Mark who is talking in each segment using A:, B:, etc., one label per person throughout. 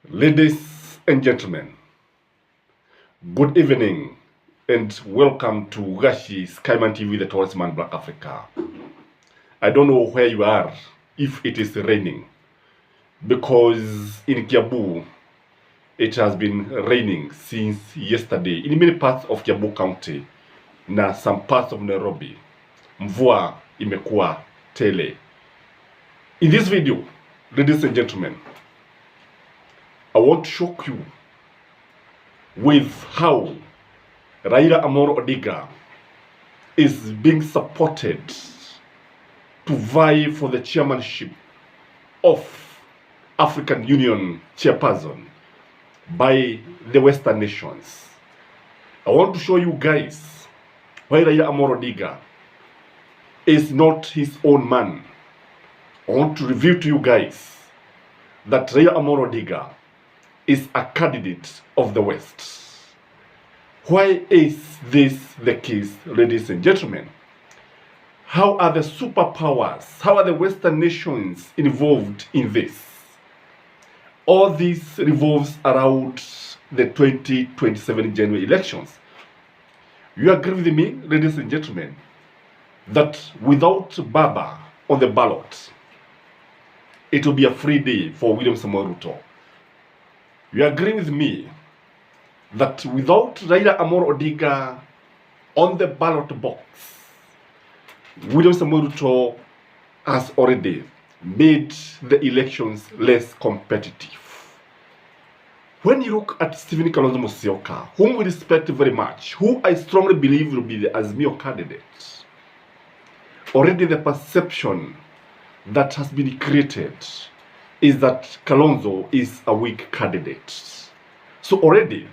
A: Ladies and gentlemen, good evening and welcome to Gashi Skyman TV, the Tallest Man Black Africa. I don't know where you are if it is raining, because in Kiambu it has been raining since yesterday in many parts of Kiambu County na some parts of Nairobi. Mvua imekuwa tele. In this video, ladies and gentlemen, I want to shock you with how Raila Odinga is being supported to vie for the chairmanship of African Union chairperson by the Western nations. I want to show you guys why Raila Odinga is not his own man. I want to reveal to you guys that Raila Odinga is a candidate of the West. Why is this the case, ladies and gentlemen? How are the superpowers, how are the Western nations involved in this? All this revolves around the 2027 January elections. You agree with me, ladies and gentlemen, that without Baba on the ballot, it will be a free day for William Samoei Ruto. You agree with me that without Raila Odinga on the ballot box, William Samoei Ruto has already made the elections less competitive. When you look at Stephen Kalonzo Musyoka, whom we respect very much, who I strongly believe will be the Azimio candidate, already the perception that has been created is that Kalonzo is a weak candidate. So already,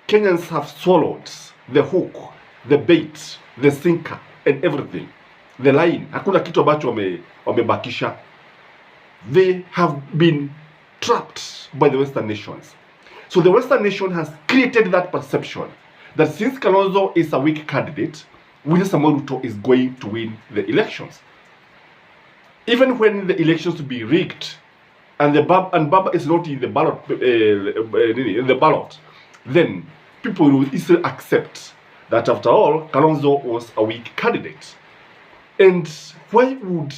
A: Kenyans have swallowed the hook, the bait, the sinker, and everything. The line, hakuna kitu ambacho wamebakisha. They have been trapped by the Western nations. So the Western nation has created that perception that since Kalonzo is a weak candidate, William Samoei Ruto is going to win the elections. Even when the elections will be rigged, and Baba is not in the ballot, then people will easily accept that after all, Kalonzo was a weak candidate. And why would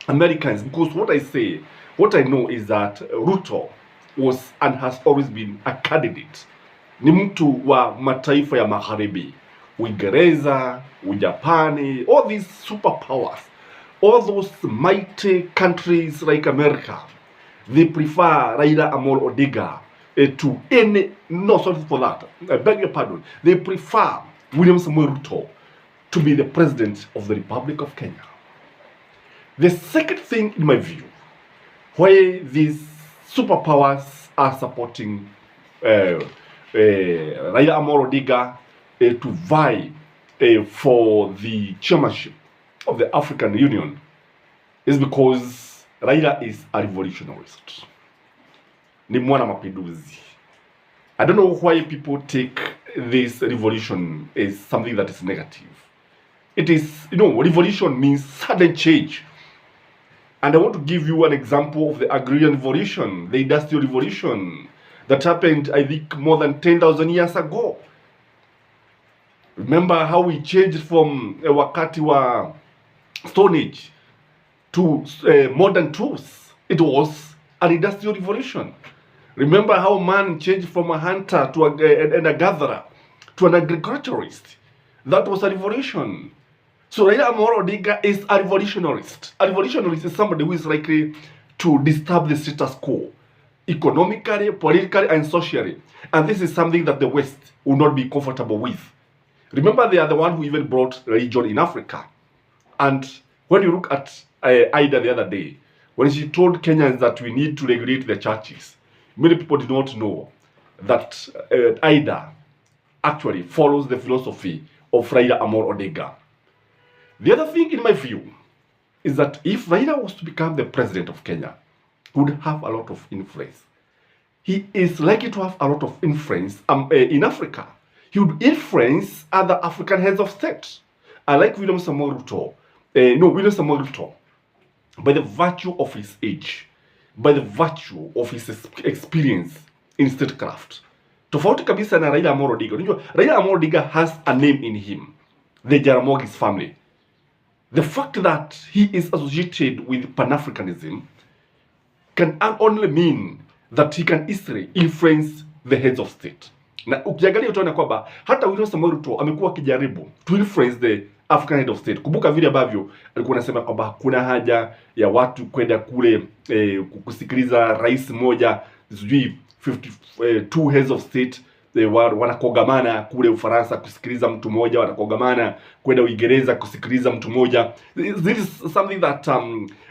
A: Americans? Because what I know is that Ruto was and has always been a candidate. Ni mtu wa mataifa ya magharibi, Uingereza, Ujapani, all these superpowers. All those mighty countries like America, they prefer Raila Odinga to any, no, sorry for that, I beg your pardon, they prefer William Samoei Ruto to be the president of the Republic of Kenya. The second thing, in my view, why these superpowers are supporting Raila Odinga to vie for the chairmanship of the African Union is because Raila is a revolutionist. Ni mwana mapinduzi. I don't know why people take this revolution as something that is negative. It is, revolution means sudden change. And I want to give you an example of the agrarian revolution, the industrial revolution that happened, I think, more than 10,000 years ago. Remember how we changed from wakati wa Stone Age to modern tools. It was an industrial revolution. Remember how man changed from a hunter to a gatherer to an agriculturist. That was a revolution. So Raila Odinga is a revolutionist. A revolutionist is somebody who is likely to disturb the status quo, economically, politically, and socially. And this is something that the West will not be comfortable with. Remember, they are the one who even brought religion in Africa. And when you look at Ida the other day, when she told Kenyans that we need to regulate the churches, many people did not know that Ida actually follows the philosophy of Raila Odinga. The other thing, in my view, is that if Raila was to become the president of Kenya, he would have a lot of influence. He is likely to have a lot of influence in Africa. He would influence other African heads of state. I like William Samoei Ruto, by the virtue of his age, by the virtue of his experience in statecraft. Tofauti kabisa na Raila Amolo Odinga. Unajua Raila Amolo Odinga has a name in him, the Jaramogi's family. The fact that he is associated with Pan-Africanism can only mean that he can easily influence the heads of state. Na ukiangalia utaona kwamba hata William Samoei Ruto amekuwa akijaribu to influence the African head of state. Kumbuka vile ambavyo alikuwa anasema kwamba kuna haja ya watu kwenda kule kusikiliza rais mmoja, sijui 52 heads of state wanakogamana kule Ufaransa kusikiliza mtu mmoja, wanakogamana kwenda Uingereza kusikiliza mtu mmoja. This is something that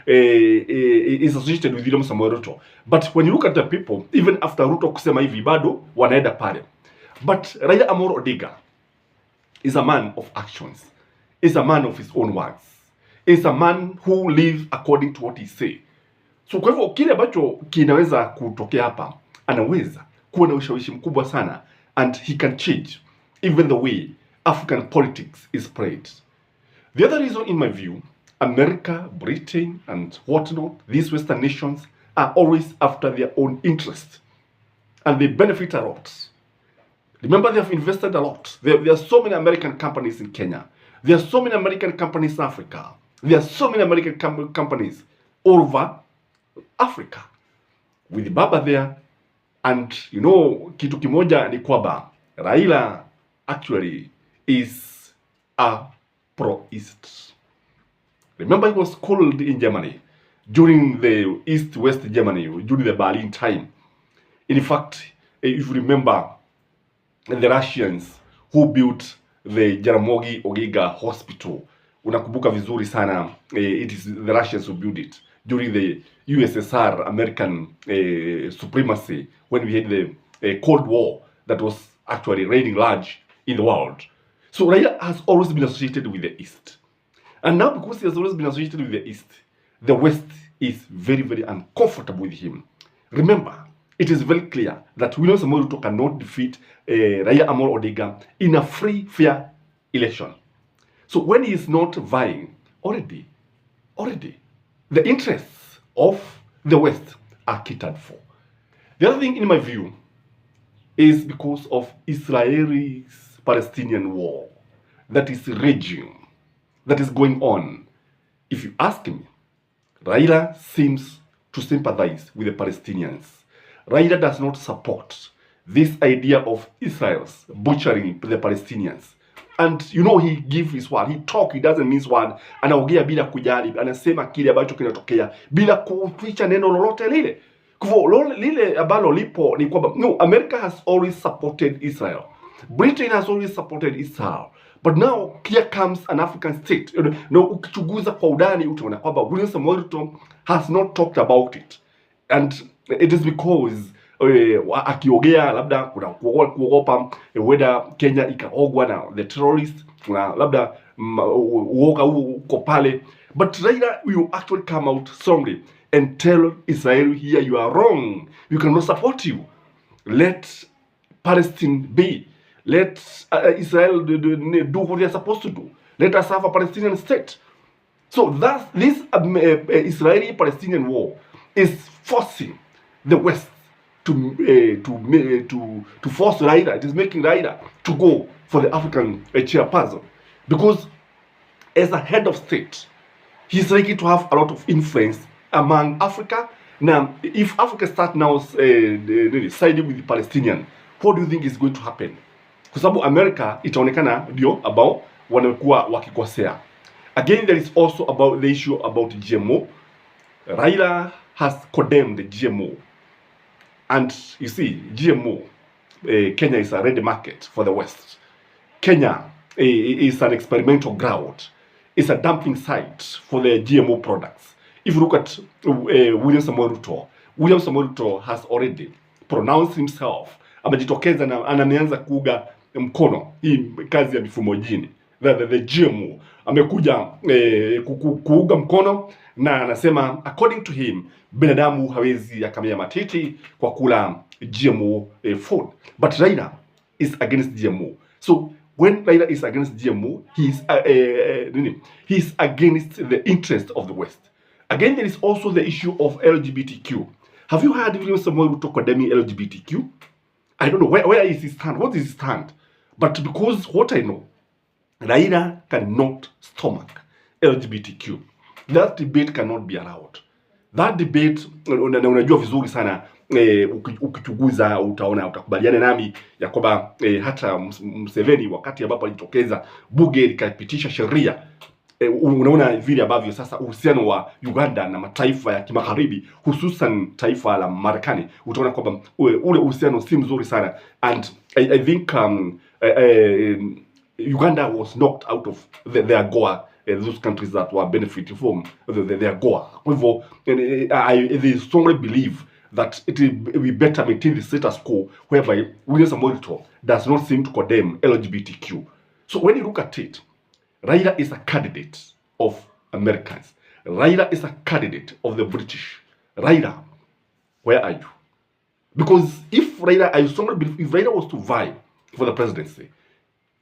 A: is associated with William Samoei Ruto. But when you look at the people, even after Ruto kusema hivi bado wanaenda pale. But Raila Amolo Odinga is a man of actions, is a man of his own words, is a man who lives according to what he say. So kwa hivyo kile ambacho kinaweza kutokea hapa, anaweza kuwa na ushawishi mkubwa sana, and he can change even the way African politics is played. The other reason, in my view, America, Britain, and whatnot, these Western nations are always after their own interest, and they benefit a lot. Remember, they have invested a lot. There are so many American companies in Kenya. There are so many American companies in Africa. There are so many American companies all over Africa, with Baba there. And you know, kitu kimoja ni kwamba Raila actually is a pro-East. Remember, he was called in Germany during the East-West Germany, during the Berlin time. In fact, if you remember, the Russians who built the Jaramogi Oginga Hospital, unakumbuka vizuri sana, it is the Russians who built it during the USSR American supremacy, when we had the Cold War that was actually reigning large in the world. So Raila has always been associated with the East. And now, because he has always been associated with the East, the West is very, very uncomfortable with him. Remember, it is very clear that William Samoei Ruto cannot defeat Raila Amolo Odinga in a free, fair election. So when he is not vying, already, the interests of the West are catered for. The other thing, in my view, is because of Israeli-Palestinian war that is raging, that is going on. If you ask me, Raila seems to sympathize with the Palestinians. Raila does not support this idea of Israel's butchering the Palestinians. And you know, he give his word, he talk, he doesn't miss word. Anaongea bila kujali, anasema kile ambacho kinatokea bila kuficha neno lolote lile. Kwa lile ambalo lipo ni kwamba no, America has always supported Israel. Britain has always supported Israel. But now here comes an African state. No, ukichunguza kwa undani utaona kwamba William Samoei Ruto has not talked about it. And it is because akiongea labda kuna kuogopa whether Kenya ikaogwa na the terrorists, kuna labda uoga uko pale. But Raila will actually come out strongly and tell Israel, here you are wrong, we cannot support you, let Palestine be, let Israel do what they are supposed to do, let us have a Palestinian state. So that this Israeli-Palestinian war is forcing the West to force Raila. It is making Raila to go for the African chairperson, because as a head of state, he's likely to have a lot of influence among Africa. Now, if Africa starts now siding with the Palestinian, what do you think is going to happen? Kwa sababu America itaonekana ndio ambao wanakuwa wakikosea. Again, there is also about the issue about GMO. Raila has condemned the GMO. And you see, GMO, Kenya is a ready market for the West. Kenya is an experimental ground. It's a dumping site for the GMO products. If you look at William Samoei Ruto, William Samoei Ruto has already pronounced himself, amejitokeza na anaanza kuuga mkono hii kazi ya mifumo jini, the GMO. Amekuja kuuga mkono na anasema according to him, binadamu hawezi akamea matiti kwa kula GMO food. But Raila is against GMO. So when Raila is against GMO, he is against the interest of the West. Again, there is also the issue of LGBTQ. Have you heard William Samoei Ruto condemning LGBTQ? I don't know. Where is his stand? What is his stand? But because what I know, Raila cannot stomach LGBTQ. That debate cannot be allowed. That debate, unajua vizuri sana ukichunguza utakubaliana nami ya kwamba hata Museveni wakati ambapo alitokeza bunge likapitisha sheria unaona vile ambavyo sasa uhusiano wa Uganda na mataifa ya kimagharibi hususan taifa la Marekani, utaona kwamba ule uhusiano si mzuri sana, and I think Uganda was knocked out of their AGOA, those countries that were benefiting from their AGOA. Kwa hivyo I strongly believe that it will be better maintain the status quo whereby William Samoei Ruto does not seem to condemn LGBTQ. So when you look at it, Raila is a candidate of Americans. Raila is a candidate of the British. Raila, where are you? Because if Raila, I strongly believe, if Raila was to vie for the presidency,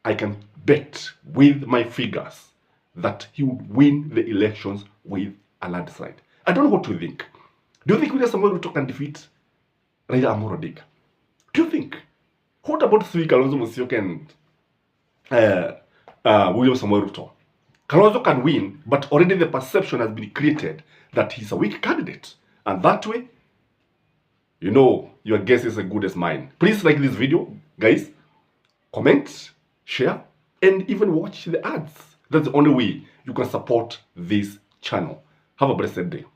A: I can bet with my figures that he would win the elections with a landslide. I don't know what you think. Do you think William Samoei Ruto can defeat Raila Amolo Odinga? Do you think? What about Kalonzo Musyoka and William Samoei Ruto? Kalonzo can win, but already the perception has been created that he's a weak candidate. And that way, you know, your guess is as good as mine. Please like this video, guys. Comment, share, and even watch the ads. That's the only way you can support this channel. Have a blessed day.